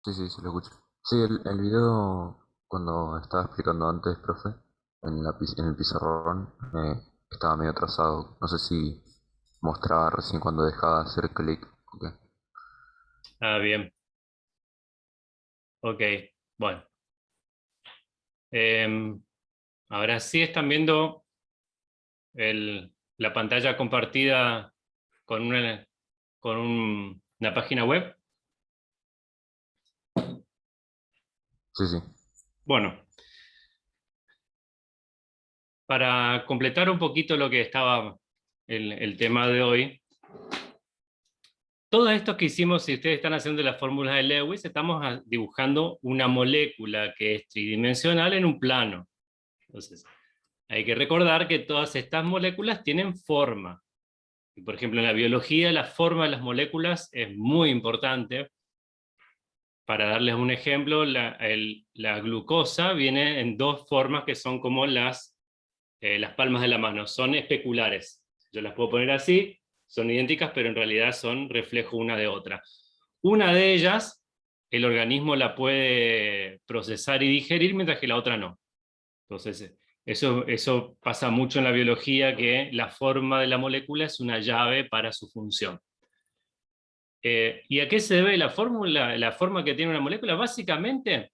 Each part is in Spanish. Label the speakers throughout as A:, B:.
A: Sí, sí, sí, lo escucho. Sí, el video, cuando estaba explicando antes, profe, en el pizarrón, estaba medio atrasado. No sé si mostraba recién cuando dejaba de hacer clic. Ok.
B: Ah, bien, ok. Bueno, Em, ahora sí están viendo la pantalla compartida con una página web.
A: Sí, sí.
B: Bueno, para completar un poquito lo que estaba el tema de hoy, todo esto que hicimos, si ustedes están haciendo las fórmulas de Lewis, estamos dibujando una molécula que es tridimensional en un plano. Entonces, hay que recordar que todas estas moléculas tienen forma. Y por ejemplo, en la biología, la forma de las moléculas es muy importante. Para darles un ejemplo, la glucosa viene en dos formas que son como las palmas de la mano, son especulares. Yo las puedo poner así, son idénticas, pero en realidad son reflejo una de otra. Una de ellas, el organismo la puede procesar y digerir, mientras que la otra no. Entonces, eso pasa mucho en la biología, que la forma de la molécula es una llave para su función. ¿Y a qué se debe la fórmula, la forma que tiene una molécula? Básicamente,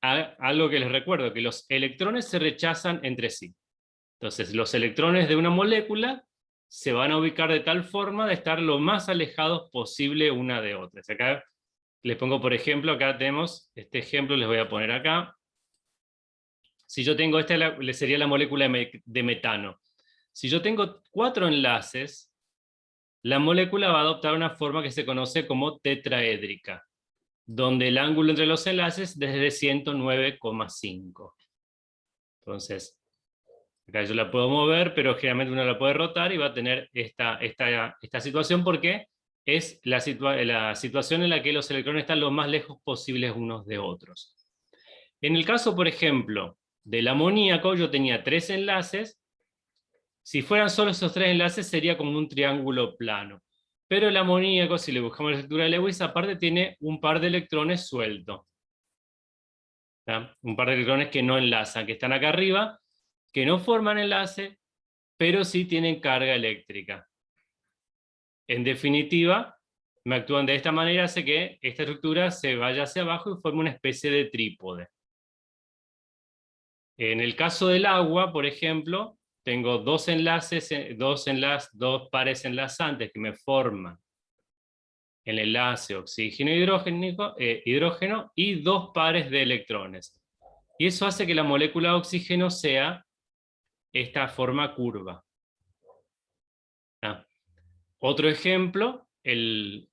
B: algo que les recuerdo, que los electrones se rechazan entre sí. Entonces, los electrones de una molécula se van a ubicar de tal forma de estar lo más alejados posible una de otras. Acá les pongo, por ejemplo, acá tenemos este ejemplo, les voy a poner acá. Si yo tengo, sería la molécula de metano. Si yo tengo 4 enlaces, la molécula va a adoptar una forma que se conoce como tetraédrica, donde el ángulo entre los enlaces es desde 109,5. Entonces, acá yo la puedo mover, pero generalmente uno la puede rotar y va a tener esta situación, porque es la situación en la que los electrones están lo más lejos posibles unos de otros. En el caso, por ejemplo, del amoníaco, yo tenía 3 enlaces. Si fueran solo esos 3 enlaces sería como un triángulo plano. Pero el amoníaco, si le buscamos la estructura de Lewis, aparte tiene un par de electrones sueltos. ¿tá? Un par de electrones que no enlazan, que están acá arriba, que no forman enlace, pero sí tienen carga eléctrica. En definitiva, me actúan de esta manera, hace que esta estructura se vaya hacia abajo y forme una especie de trípode. En el caso del agua, por ejemplo, tengo dos enlaces, dos pares enlazantes que me forman el enlace oxígeno-hidrógeno y dos pares de electrones. Y eso hace que la molécula de oxígeno sea esta forma curva. ¿tá? Otro ejemplo, el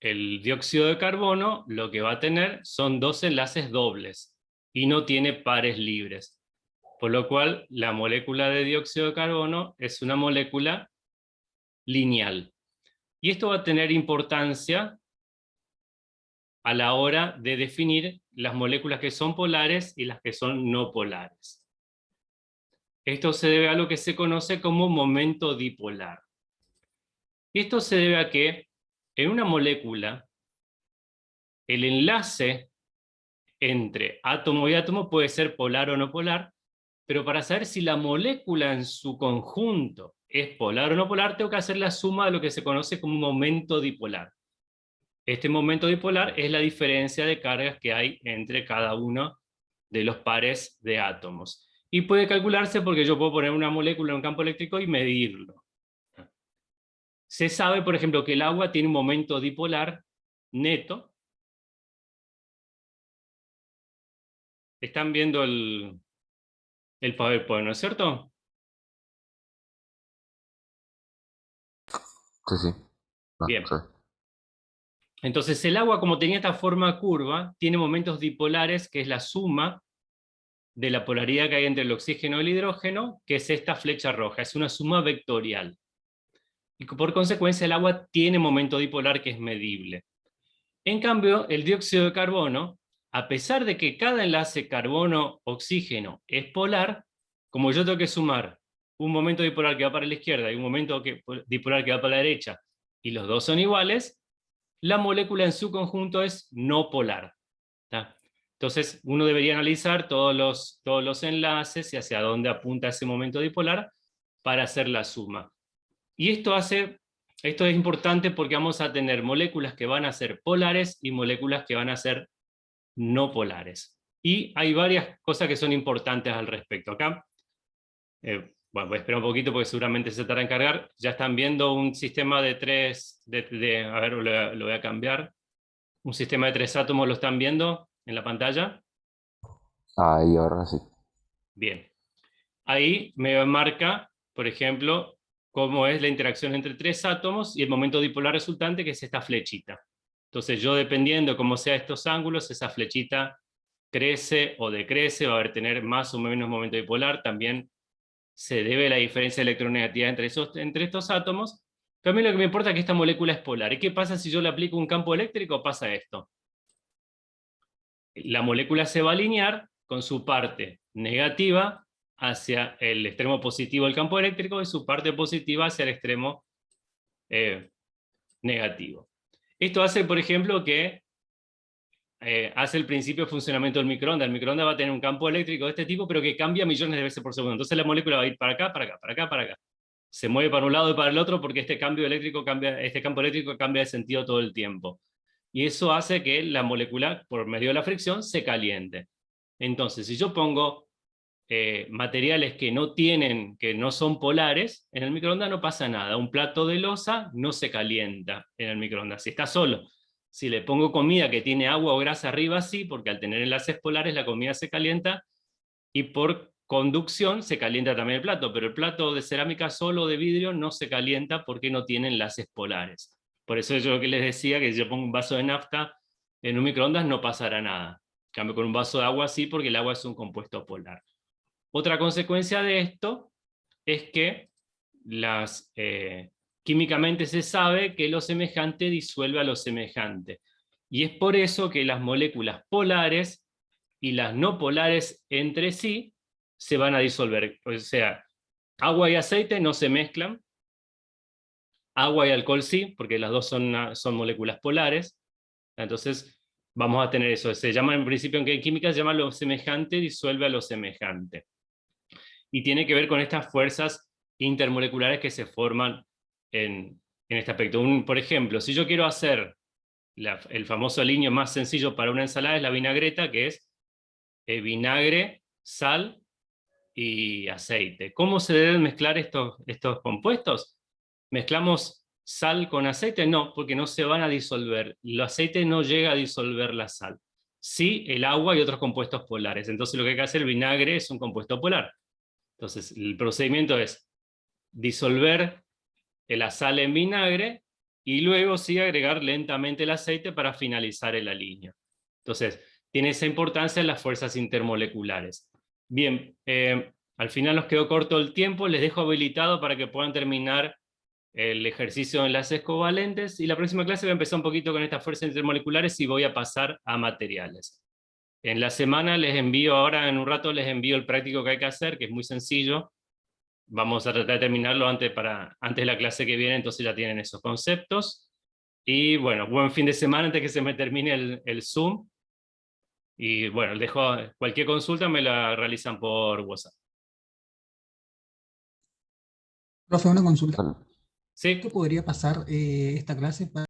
B: dióxido de carbono lo que va a tener son dos enlaces dobles y no tiene pares libres. Por lo cual, la molécula de dióxido de carbono es una molécula lineal. Y esto va a tener importancia a la hora de definir las moléculas que son polares y las que son no polares. Esto se debe a lo que se conoce como momento dipolar. Y esto se debe a que en una molécula el enlace entre átomo y átomo puede ser polar o no polar, pero para saber si la molécula en su conjunto es polar o no polar, tengo que hacer la suma de lo que se conoce como momento dipolar. Este momento dipolar es la diferencia de cargas que hay entre cada uno de los pares de átomos. Y puede calcularse porque yo puedo poner una molécula en un campo eléctrico y medirlo. Se sabe, por ejemplo, que el agua tiene un momento dipolar neto. Están viendo el PowerPoint, ¿no es cierto?
A: Sí, sí. Va,
B: Bien.
A: sí.
B: Entonces el agua, como tenía esta forma curva, tiene momentos dipolares, que es la suma de la polaridad que hay entre el oxígeno y el hidrógeno, que es esta flecha roja, es una suma vectorial. Y por consecuencia el agua tiene momento dipolar que es medible. En cambio, el dióxido de carbono, a pesar de que cada enlace carbono-oxígeno es polar, como yo tengo que sumar un momento dipolar que va para la izquierda y un momento dipolar que va para la derecha, y los dos son iguales, la molécula en su conjunto es no polar. ¿tá? Entonces, uno debería analizar todos los enlaces y hacia dónde apunta ese momento dipolar para hacer la suma. Y esto es importante porque vamos a tener moléculas que van a ser polares y moléculas que van a ser no polares. Y hay varias cosas que son importantes al respecto. Acá, bueno, voy a esperar un poquito porque seguramente se tarda en cargar. Ya están viendo un sistema de tres, a ver, lo voy a cambiar. Un sistema de 3 átomos, ¿lo están viendo en la pantalla?
A: Ahí ahora sí.
B: Bien. Ahí me marca, por ejemplo, cómo es la interacción entre 3 átomos y el momento dipolar resultante, que es esta flechita. Entonces yo, dependiendo de cómo sean estos ángulos, esa flechita crece o decrece, va a tener más o menos momento dipolar. También se debe a la diferencia de electronegatividad entre estos átomos. También lo que me importa es que esta molécula es polar. ¿Y qué pasa si yo le aplico un campo eléctrico? Pasa esto. La molécula se va a alinear con su parte negativa hacia el extremo positivo del campo eléctrico y su parte positiva hacia el extremo negativo. Esto hace, por ejemplo, que hace el principio de funcionamiento del microondas. El microondas va a tener un campo eléctrico de este tipo, pero que cambia millones de veces por segundo. Entonces la molécula va a ir para acá, para acá, para acá, para acá. Se mueve para un lado y para el otro porque este campo eléctrico cambia de sentido todo el tiempo. Y eso hace que la molécula, por medio de la fricción, se caliente. Entonces, si yo pongo materiales que no son polares, en el microondas no pasa nada. Un plato de loza no se calienta en el microondas, si está solo. Si le pongo comida que tiene agua o grasa arriba, sí, porque al tener enlaces polares la comida se calienta y por conducción se calienta también el plato, pero el plato de cerámica solo o de vidrio no se calienta porque no tiene enlaces polares. Por eso yo lo que les decía, que si yo pongo un vaso de nafta en un microondas no pasará nada. En cambio, con un vaso de agua sí, porque el agua es un compuesto polar. Otra consecuencia de esto es que químicamente se sabe que lo semejante disuelve a lo semejante. Y es por eso que las moléculas polares y las no polares entre sí se van a disolver. O sea, agua y aceite no se mezclan, agua y alcohol sí, porque las dos son moléculas polares. Entonces vamos a tener eso. Se llama en principio en química, se llama lo semejante disuelve a lo semejante. Y tiene que ver con estas fuerzas intermoleculares que se forman en este aspecto. Por ejemplo, si yo quiero hacer el famoso aliño más sencillo para una ensalada es la vinagreta, que es vinagre, sal y aceite. ¿Cómo se deben mezclar estos compuestos? ¿Mezclamos sal con aceite? No, porque no se van a disolver. El aceite no llega a disolver la sal. Sí, el agua y otros compuestos polares. Entonces lo que hay que hacer, el vinagre es un compuesto polar. Entonces el procedimiento es disolver la sal en vinagre y luego sí agregar lentamente el aceite para finalizar el aliño. Entonces, tiene esa importancia en las fuerzas intermoleculares. Bien, al final nos quedó corto el tiempo, les dejo habilitado para que puedan terminar el ejercicio de enlaces covalentes, y la próxima clase voy a empezar un poquito con estas fuerzas intermoleculares y voy a pasar a materiales. En la semana les envío, ahora en un rato les envío el práctico que hay que hacer, que es muy sencillo. Vamos a tratar de terminarlo antes de la clase que viene, entonces ya tienen esos conceptos. Y bueno, buen fin de semana antes que se me termine el Zoom. Y bueno, les dejo cualquier consulta, me la realizan por WhatsApp.
C: Profe, una consulta.
A: Dale.
C: ¿Qué
B: ¿Sí?
C: podría pasar esta clase